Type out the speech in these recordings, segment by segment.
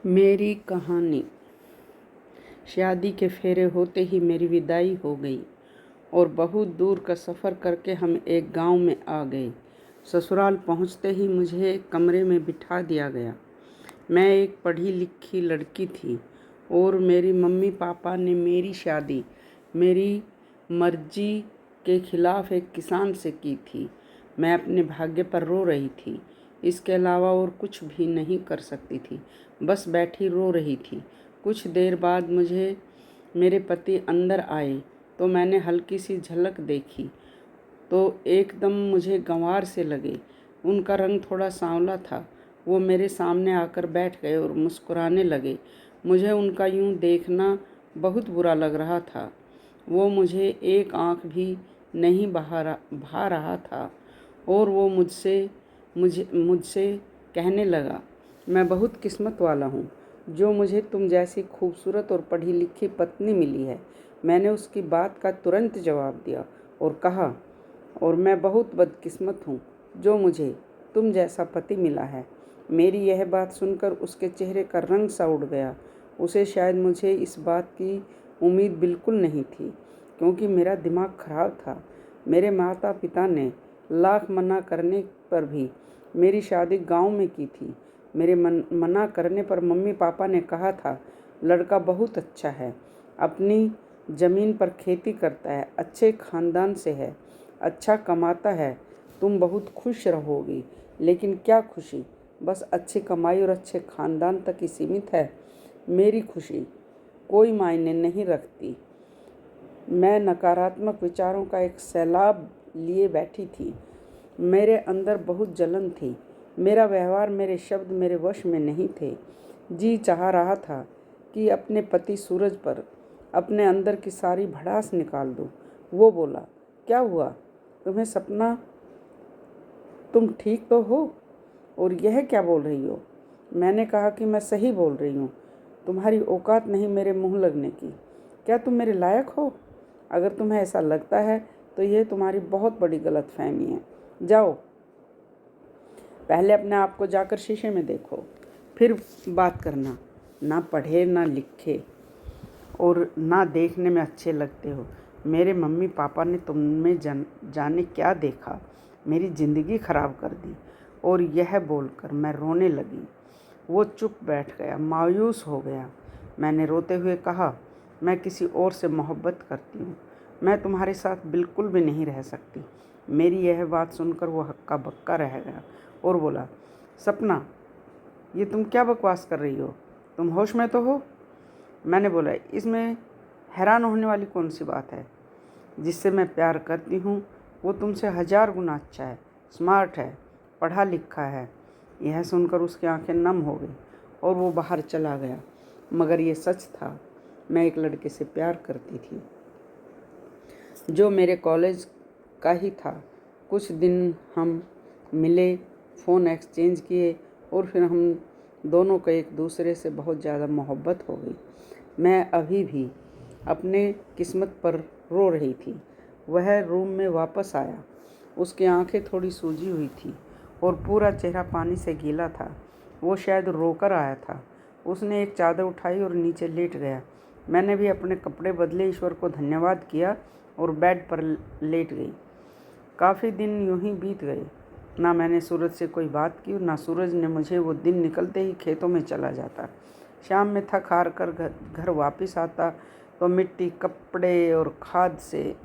मेरी कहानी। शादी के फेरे होते ही मेरी विदाई हो गई और बहुत दूर का सफ़र करके हम एक गांव में आ गए। ससुराल पहुंचते ही मुझे एक कमरे में बिठा दिया गया। मैं एक पढ़ी लिखी लड़की थी और मेरी मम्मी पापा ने मेरी शादी मेरी मर्जी के खिलाफ एक किसान से की थी। मैं अपने भाग्य पर रो रही थी। इसके अलावा और कुछ भी नहीं कर सकती थी। बस बैठी रो रही थी। कुछ देर बाद मेरे पति अंदर आए तो मैंने हल्की सी झलक देखी तो एकदम मुझे गंवार से लगे। उनका रंग थोड़ा सांवला था। वो मेरे सामने आकर बैठ गए और मुस्कुराने लगे। मुझे उनका यूं देखना बहुत बुरा लग रहा था। वो मुझे एक आंख भी नहीं भा रहा था और वो मुझसे कहने लगा, मैं बहुत किस्मत वाला हूँ जो मुझे तुम जैसी खूबसूरत और पढ़ी लिखी पत्नी मिली है। मैंने उसकी बात का तुरंत जवाब दिया और कहा, और मैं बहुत बदकिस्मत हूँ जो मुझे तुम जैसा पति मिला है। मेरी यह बात सुनकर उसके चेहरे का रंग सा उड़ गया। उसे शायद मुझे इस बात की उम्मीद बिल्कुल नहीं थी, क्योंकि मेरा दिमाग खराब था। मेरे माता पिता ने लाख मना करने पर भी मेरी शादी गांव में की थी। मेरे मना करने पर मम्मी पापा ने कहा था, लड़का बहुत अच्छा है, अपनी ज़मीन पर खेती करता है, अच्छे ख़ानदान से है, अच्छा कमाता है, तुम बहुत खुश रहोगी। लेकिन क्या खुशी, बस अच्छी कमाई और अच्छे ख़ानदान तक ही सीमित है। मेरी खुशी कोई मायने नहीं रखती। मैं नकारात्मक विचारों का एक सैलाब लिए बैठी थी। मेरे अंदर बहुत जलन थी। मेरा व्यवहार, मेरे शब्द मेरे वश में नहीं थे। जी चाह रहा था कि अपने पति सूरज पर अपने अंदर की सारी भड़ास निकाल दूं। वो बोला, क्या हुआ तुम्हें सपना, तुम ठीक तो हो? और यह क्या बोल रही हो? मैंने कहा कि मैं सही बोल रही हूँ। तुम्हारी औकात नहीं मेरे मुंह लगने की। क्या तुम मेरे लायक हो? अगर तुम्हें ऐसा लगता है तो यह तुम्हारी बहुत बड़ी गलतफहमी है। जाओ, पहले अपने आप को जाकर शीशे में देखो, फिर बात करना। ना पढ़े ना लिखे और ना देखने में अच्छे लगते हो। मेरे मम्मी पापा ने तुम में जाने क्या देखा, मेरी ज़िंदगी ख़राब कर दी। और यह बोलकर मैं रोने लगी। वो चुप बैठ गया, मायूस हो गया। मैंने रोते हुए कहा, मैं किसी और से मोहब्बत करती हूँ। मैं तुम्हारे साथ बिल्कुल भी नहीं रह सकती। मेरी यह बात सुनकर वो हक्का बक्का रह गया और बोला, सपना, ये तुम क्या बकवास कर रही हो? तुम होश में तो हो? मैंने बोला, इसमें हैरान होने वाली कौन सी बात है? जिससे मैं प्यार करती हूँ वो तुमसे 1000 गुना अच्छा है, स्मार्ट है, पढ़ा लिखा है। यह सुनकर उसकी आंखें नम हो गई और वो बाहर चला गया। मगर ये सच था, मैं एक लड़के से प्यार करती थी जो मेरे कॉलेज का ही था। कुछ दिन हम मिले, फ़ोन एक्सचेंज किए और फिर हम दोनों को एक दूसरे से बहुत ज़्यादा मोहब्बत हो गई। मैं अभी भी अपने किस्मत पर रो रही थी। वह रूम में वापस आया। उसकी आंखें थोड़ी सूजी हुई थी और पूरा चेहरा पानी से गीला था। वो शायद रोकर आया था। उसने एक चादर उठाई और नीचे लेट गया। मैंने भी अपने कपड़े बदले, ईश्वर को धन्यवाद किया और बेड पर लेट गई। काफ़ी दिन यूं ही बीत गए। ना मैंने सूरज से कोई बात की और ना सूरज ने मुझे। वो दिन निकलते ही खेतों में चला जाता। शाम में थक हार कर घर वापस आता तो मिट्टी, कपड़े और खाद से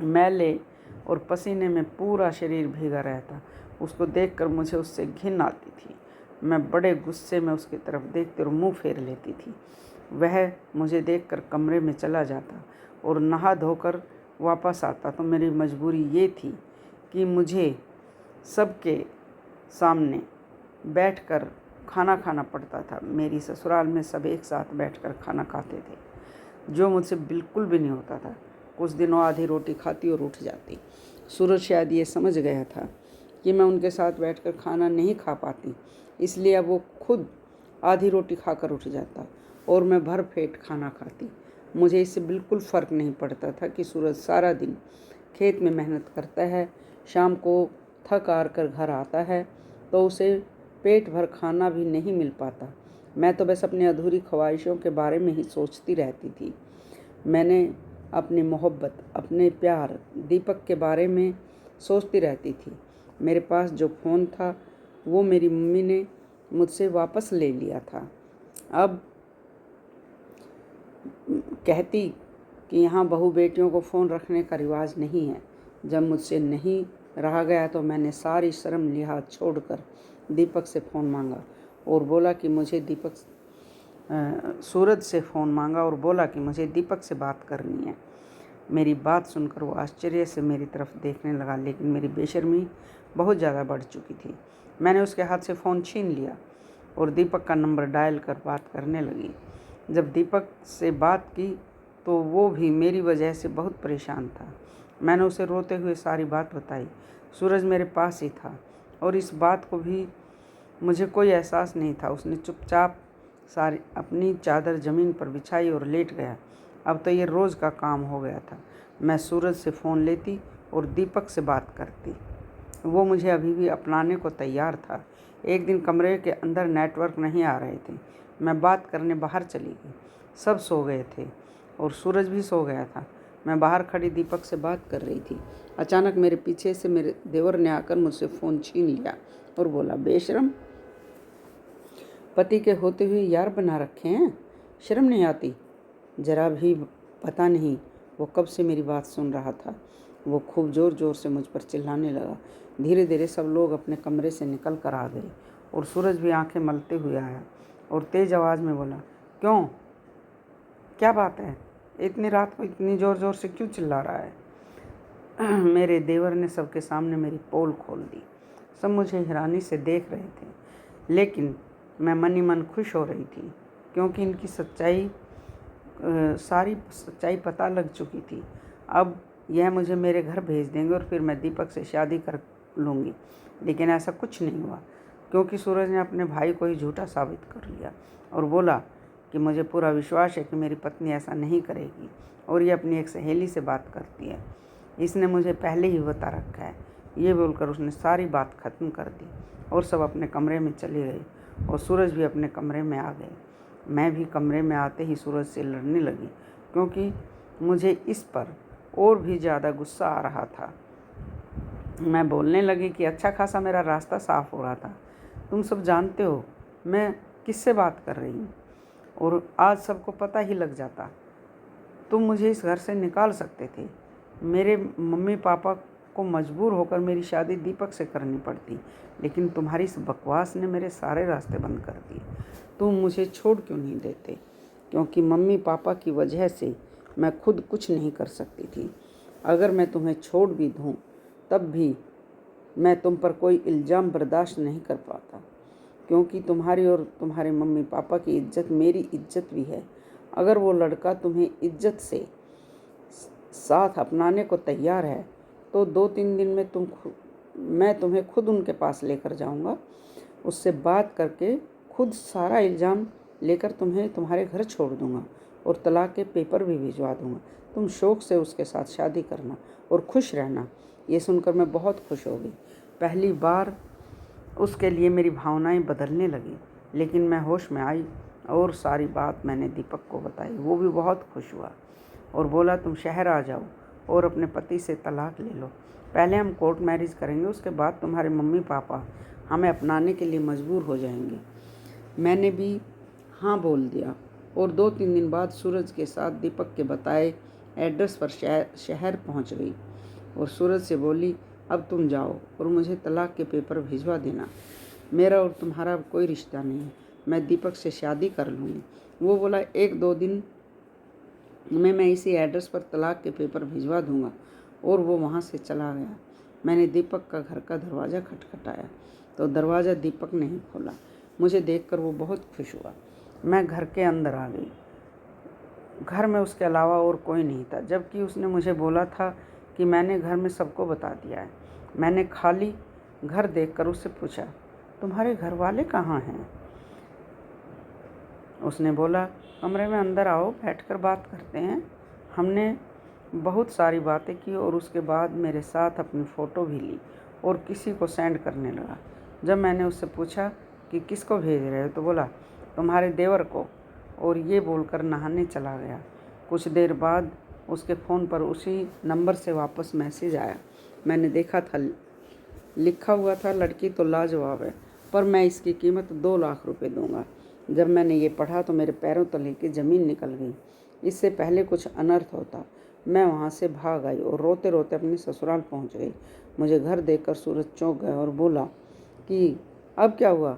मैले और पसीने में पूरा शरीर भीगा रहता। उसको देखकर मुझे उससे घिन आती थी। मैं बड़े गुस्से में उसकी तरफ देखती और मुंह फेर लेती थी। वह मुझे देखकर कमरे में चला जाता और नहा धोकर वापस आता तो मेरी मजबूरी ये थी कि मुझे सबके सामने बैठकर खाना खाना पड़ता था। मेरी ससुराल में सब एक साथ बैठकर खाना खाते थे, जो मुझसे बिल्कुल भी नहीं होता था। कुछ दिनों आधी रोटी खाती और उठ जाती। सूरज शायद ये समझ गया था कि मैं उनके साथ बैठकर खाना नहीं खा पाती, इसलिए अब वो खुद आधी रोटी खाकर उठ जाता और मैं भर पेट खाना खाती। मुझे इससे बिल्कुल फ़र्क नहीं पड़ता था कि सूरज सारा दिन खेत में मेहनत करता है, शाम को थक हार कर घर आता है तो उसे पेट भर खाना भी नहीं मिल पाता। मैं तो बस अपनी अधूरी ख्वाहिशों के बारे में ही सोचती रहती थी। मैंने अपनी मोहब्बत, अपने प्यार दीपक के बारे में सोचती रहती थी। मेरे पास जो फ़ोन था वो मेरी मम्मी ने मुझसे वापस ले लिया था। अब कहती कि यहाँ बहू बेटियों को फ़ोन रखने का रिवाज नहीं है। जब मुझसे नहीं रहा गया तो मैंने सारी शर्म लिहाज छोड़कर दीपक से फ़ोन मांगा और बोला कि मुझे सूरज से फ़ोन मांगा और बोला कि मुझे दीपक से बात करनी है। मेरी बात सुनकर वो आश्चर्य से मेरी तरफ देखने लगा, लेकिन मेरी बेशर्मी बहुत ज़्यादा बढ़ चुकी थी। मैंने उसके हाथ से फ़ोन छीन लिया और दीपक का नंबर डायल कर बात करने लगी। जब दीपक से बात की तो वो भी मेरी वजह से बहुत परेशान था। मैंने उसे रोते हुए सारी बात बताई। सूरज मेरे पास ही था और इस बात को भी मुझे कोई एहसास नहीं था। उसने चुपचाप सारी अपनी चादर ज़मीन पर बिछाई और लेट गया। अब तो ये रोज़ का काम हो गया था। मैं सूरज से फ़ोन लेती और दीपक से बात करती। वो मुझे अभी भी अपनाने को तैयार था। एक दिन कमरे के अंदर नेटवर्क नहीं आ रहे थे। मैं बात करने बाहर चली गई। सब सो गए थे और सूरज भी सो गया था। मैं बाहर खड़ी दीपक से बात कर रही थी। अचानक मेरे पीछे से मेरे देवर ने आकर मुझसे फ़ोन छीन लिया और बोला, बेशरम, पति के होते हुए यार बना रखे हैं, शर्म नहीं आती? जरा भी पता नहीं वो कब से मेरी बात सुन रहा था। वो खूब ज़ोर ज़ोर से मुझ पर चिल्लाने लगा। धीरे धीरे सब लोग अपने कमरे से निकल कर आ गए और सूरज भी आंखें मलते हुए आया और तेज़ आवाज़ में बोला, क्यों, क्या बात है? इतनी रात को इतनी ज़ोर ज़ोर से क्यों चिल्ला रहा है? मेरे देवर ने सबके सामने मेरी पोल खोल दी। सब मुझे हैरानी से देख रहे थे, लेकिन मैं मन ही मन खुश हो रही थी क्योंकि इनकी सारी सच्चाई पता लग चुकी थी। अब यह मुझे मेरे घर भेज देंगे और फिर मैं दीपक से शादी कर लूँगी। लेकिन ऐसा कुछ नहीं हुआ क्योंकि सूरज ने अपने भाई को ही झूठा साबित कर लिया और बोला कि मुझे पूरा विश्वास है कि मेरी पत्नी ऐसा नहीं करेगी और ये अपनी एक सहेली से बात करती है। इसने मुझे पहले ही बता रखा है। ये बोलकर उसने सारी बात ख़त्म कर दी और सब अपने कमरे में चले गए और सूरज भी अपने कमरे में आ गए। मैं भी कमरे में आते ही सूरज से लड़ने लगी क्योंकि मुझे इस पर और भी ज़्यादा गुस्सा आ रहा था। मैं बोलने लगी कि अच्छा खासा मेरा रास्ता साफ़ हो रहा था। तुम सब जानते हो मैं किससे बात कर रही हूँ और आज सबको पता ही लग जाता। तुम मुझे इस घर से निकाल सकते थे। मेरे मम्मी पापा को मजबूर होकर मेरी शादी दीपक से करनी पड़ती, लेकिन तुम्हारी इस बकवास ने मेरे सारे रास्ते बंद कर दिए। तुम मुझे छोड़ क्यों नहीं देते? क्योंकि मम्मी पापा की वजह से मैं खुद कुछ नहीं कर सकती थी। अगर मैं तुम्हें छोड़ भी दूँ तब भी मैं तुम पर कोई इल्ज़ाम बर्दाश्त नहीं कर पाता, क्योंकि तुम्हारी और तुम्हारे मम्मी पापा की इज्जत मेरी इज्जत भी है। अगर वो लड़का तुम्हें इज्जत से साथ अपनाने को तैयार है तो 2-3 दिन में मैं तुम्हें खुद उनके पास लेकर जाऊंगा। उससे बात करके खुद सारा इल्ज़ाम लेकर तुम्हें तुम्हारे घर छोड़ दूंगा और तलाक के पेपर भी भिजवा दूंगा। तुम शौक़ से उसके साथ शादी करना और खुश रहना। ये सुनकर मैं बहुत खुश हो गई। पहली बार उसके लिए मेरी भावनाएं बदलने लगी, लेकिन मैं होश में आई और सारी बात मैंने दीपक को बताई। वो भी बहुत खुश हुआ और बोला, तुम शहर आ जाओ और अपने पति से तलाक ले लो। पहले हम कोर्ट मैरिज करेंगे, उसके बाद तुम्हारे मम्मी पापा हमें अपनाने के लिए मजबूर हो जाएंगे। मैंने भी हाँ बोल दिया और 2-3 दिन बाद सूरज के साथ दीपक के बताए एड्रेस पर शहर पहुंच गई और सूरज से बोली, अब तुम जाओ और मुझे तलाक के पेपर भिजवा देना। मेरा और तुम्हारा कोई रिश्ता नहीं है, मैं दीपक से शादी कर लूँगी। वो बोला, 1-2 दिन में मैं इसी एड्रेस पर तलाक के पेपर भिजवा दूंगा और वो वहाँ से चला गया। मैंने दीपक का घर का दरवाज़ा खटखटाया तो दरवाज़ा दीपक ने ही खोला। मुझे देखकर वो बहुत खुश हुआ। मैं घर के अंदर आ गई। घर में उसके अलावा और कोई नहीं था, जबकि उसने मुझे बोला था कि मैंने घर में सबको बता दिया है। मैंने खाली घर देखकर उससे पूछा, तुम्हारे घर वाले कहाँ हैं? उसने बोला, कमरे में अंदर आओ, बैठकर बात करते हैं। हमने बहुत सारी बातें की और उसके बाद मेरे साथ अपनी फ़ोटो भी ली और किसी को सेंड करने लगा। जब मैंने उससे पूछा कि किसको भेज रहे हो तो बोला, तुम्हारे देवर को, और ये बोलकर नहाने चला गया। कुछ देर बाद उसके फ़ोन पर उसी नंबर से वापस मैसेज आया। मैंने देखा था, लिखा हुआ था, लड़की तो लाजवाब है, पर मैं इसकी कीमत 2 लाख रुपए दूंगा। जब मैंने ये पढ़ा तो मेरे पैरों तले की ज़मीन निकल गई। इससे पहले कुछ अनर्थ होता, मैं वहाँ से भाग आई और रोते रोते अपने ससुराल पहुँच गई। मुझे घर देखकर सूरज चौंक गया और बोला कि अब क्या हुआ?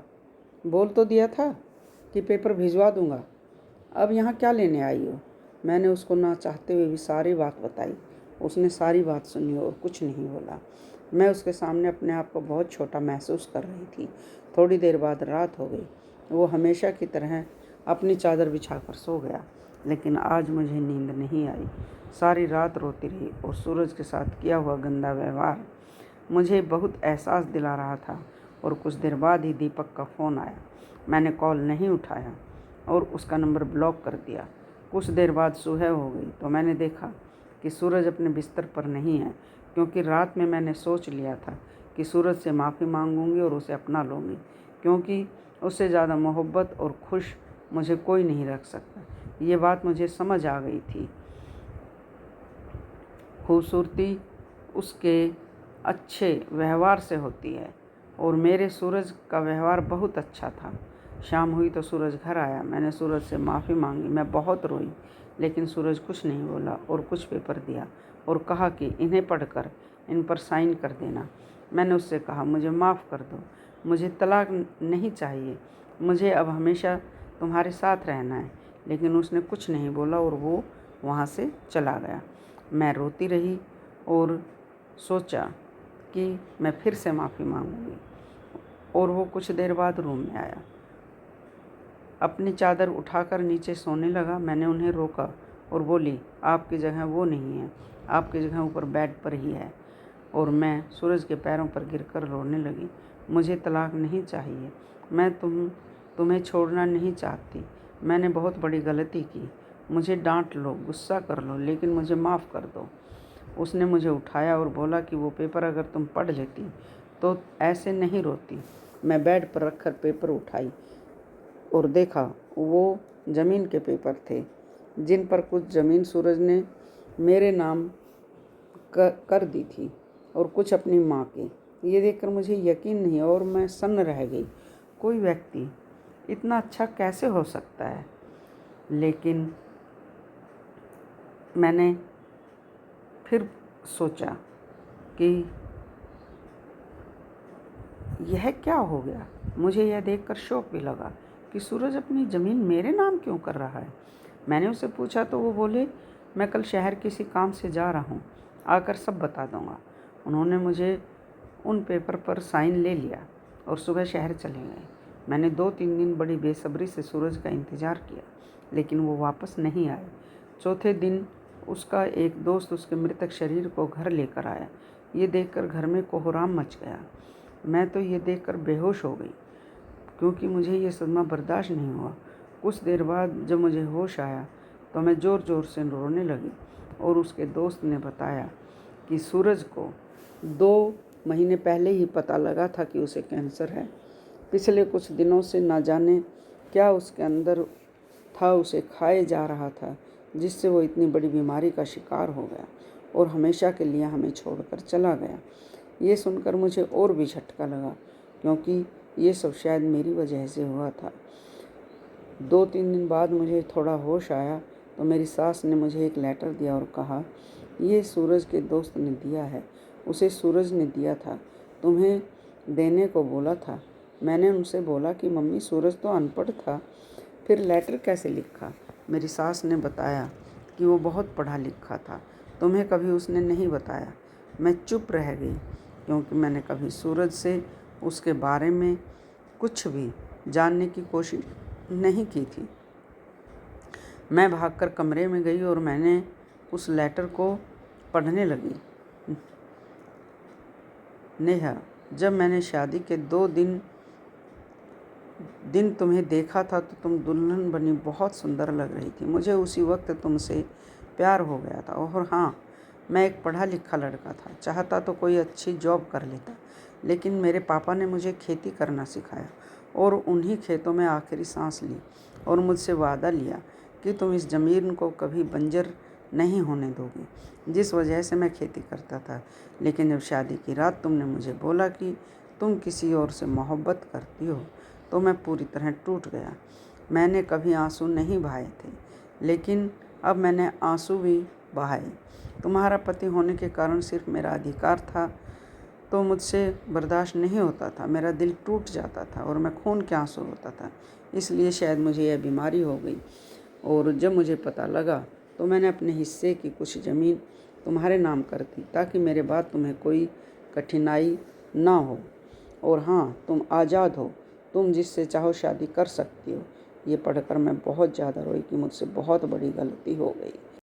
बोल तो दिया था कि पेपर भिजवा दूंगा, अब यहाँ क्या लेने आई हो? मैंने उसको ना चाहते हुए भी सारी बात बताई। उसने सारी बात सुनी और कुछ नहीं बोला। मैं उसके सामने अपने आप को बहुत छोटा महसूस कर रही थी। थोड़ी देर बाद रात हो गई। वो हमेशा की तरह अपनी चादर बिछाकर सो गया, लेकिन आज मुझे नींद नहीं आई। सारी रात रोती रही और सूरज के साथ किया हुआ गंदा व्यवहार मुझे बहुत एहसास दिला रहा था। और कुछ देर बाद ही दीपक का फ़ोन आया। मैंने कॉल नहीं उठाया और उसका नंबर ब्लॉक कर दिया। कुछ देर बाद सुबह हो गई तो मैंने देखा कि सूरज अपने बिस्तर पर नहीं है, क्योंकि रात में मैंने सोच लिया था कि सूरज से माफ़ी मांगूंगी और उसे अपना लूँगी, क्योंकि उससे ज़्यादा मोहब्बत और खुश मुझे कोई नहीं रख सकता। ये बात मुझे समझ आ गई थी। खूबसूरती उसके अच्छे व्यवहार से होती है, और मेरे सूरज का व्यवहार बहुत अच्छा था। शाम हुई तो सूरज घर आया। मैंने सूरज से माफ़ी मांगी। मैं बहुत रोई, लेकिन सूरज कुछ नहीं बोला और कुछ पेपर दिया और कहा कि इन्हें पढ़कर इन पर साइन कर देना। मैंने उससे कहा, मुझे माफ़ कर दो, मुझे तलाक नहीं चाहिए, मुझे अब हमेशा तुम्हारे साथ रहना है। लेकिन उसने कुछ नहीं बोला और वो वहाँ से चला गया। मैं रोती रही और सोचा कि मैं फिर से माफ़ी मांगूंगी। और वो कुछ देर बाद रूम में आया, अपनी चादर उठाकर नीचे सोने लगा। मैंने उन्हें रोका और बोली, आपकी जगह वो नहीं है, आपकी जगह ऊपर बेड पर ही है। और मैं सूरज के पैरों पर गिरकर रोने लगी। मुझे तलाक नहीं चाहिए, मैं तुम्हें छोड़ना नहीं चाहती। मैंने बहुत बड़ी गलती की, मुझे डांट लो, गुस्सा कर लो, लेकिन मुझे माफ़ कर दो। उसने मुझे उठाया और बोला कि वो पेपर अगर तुम पढ़ लेती तो ऐसे नहीं रोती। मैं बेड पर रखकर पेपर उठाई और देखा, वो ज़मीन के पेपर थे, जिन पर कुछ ज़मीन सूरज ने मेरे नाम कर दी थी और कुछ अपनी माँ के। ये देखकर मुझे यकीन नहीं और मैं सन्न रह गई। कोई व्यक्ति इतना अच्छा कैसे हो सकता है? लेकिन मैंने फिर सोचा कि यह क्या हो गया। मुझे यह देखकर शौक भी लगा कि सूरज अपनी ज़मीन मेरे नाम क्यों कर रहा है। मैंने उससे पूछा तो वो बोले, मैं कल शहर किसी काम से जा रहा हूँ, आकर सब बता दूँगा। उन्होंने मुझे उन पेपर पर साइन ले लिया और सुबह शहर चले गए। मैंने 2-3 दिन बड़ी बेसब्री से सूरज का इंतज़ार किया, लेकिन वो वापस नहीं आए। चौथे दिन उसका एक दोस्त उसके मृतक शरीर को घर लेकर आया। ये देखकर घर में कोहराम मच गया। मैं तो ये देखकर बेहोश हो गई, क्योंकि मुझे ये सदमा बर्दाश्त नहीं हुआ। कुछ देर बाद जब मुझे होश आया तो मैं ज़ोर ज़ोर से रोने लगी और उसके दोस्त ने बताया कि सूरज को 2 महीने पहले ही पता लगा था कि उसे कैंसर है। पिछले कुछ दिनों से ना जाने क्या उसके अंदर था, उसे खाए जा रहा था, जिससे वो इतनी बड़ी बीमारी का शिकार हो गया और हमेशा के लिए हमें छोड़कर चला गया। ये सुनकर मुझे और भी झटका लगा, क्योंकि ये सब शायद मेरी वजह से हुआ था। 2-3 दिन बाद मुझे थोड़ा होश आया तो मेरी सास ने मुझे एक लेटर दिया और कहा, ये सूरज के दोस्त ने दिया है, उसे सूरज ने दिया था, तुम्हें देने को बोला था। मैंने उनसे बोला कि मम्मी, सूरज तो अनपढ़ था, फिर लेटर कैसे लिखा? मेरी सास ने बताया कि वो बहुत पढ़ा लिखा था, तुम्हें कभी उसने नहीं बताया। मैं चुप रह गई, क्योंकि मैंने कभी सूरज से उसके बारे में कुछ भी जानने की कोशिश नहीं की थी। मैं भागकर कमरे में गई और मैंने उस लेटर को पढ़ने लगी। नेहा, जब मैंने शादी के 2 दिन तुम्हें देखा था तो तुम दुल्हन बनी बहुत सुंदर लग रही थी। मुझे उसी वक्त तुमसे प्यार हो गया था। और हाँ, मैं एक पढ़ा लिखा लड़का था, चाहता तो कोई अच्छी जॉब कर लेता, लेकिन मेरे पापा ने मुझे खेती करना सिखाया और उन्हीं खेतों में आखिरी सांस ली और मुझसे वादा लिया कि तुम इस ज़मीन को कभी बंजर नहीं होने दोगी, जिस वजह से मैं खेती करता था। लेकिन जब शादी की रात तुमने मुझे बोला कि तुम किसी और से मोहब्बत करती हो, तो मैं पूरी तरह टूट गया। मैंने कभी आंसू नहीं बहाए थे, लेकिन अब मैंने आंसू भी बहाए। तुम्हारा पति होने के कारण सिर्फ मेरा अधिकार था तो मुझसे बर्दाश्त नहीं होता था। मेरा दिल टूट जाता था और मैं खून के आंसू रोता था। इसलिए शायद मुझे यह बीमारी हो गई। और जब मुझे पता लगा तो मैंने अपने हिस्से की कुछ ज़मीन तुम्हारे नाम कर दी, ताकि मेरे बाद तुम्हें कोई कठिनाई ना हो। और हाँ, तुम आज़ाद हो, तुम जिससे चाहो शादी कर सकती हो। ये पढ़कर मैं बहुत ज़्यादा रोई कि मुझसे बहुत बड़ी गलती हो गई।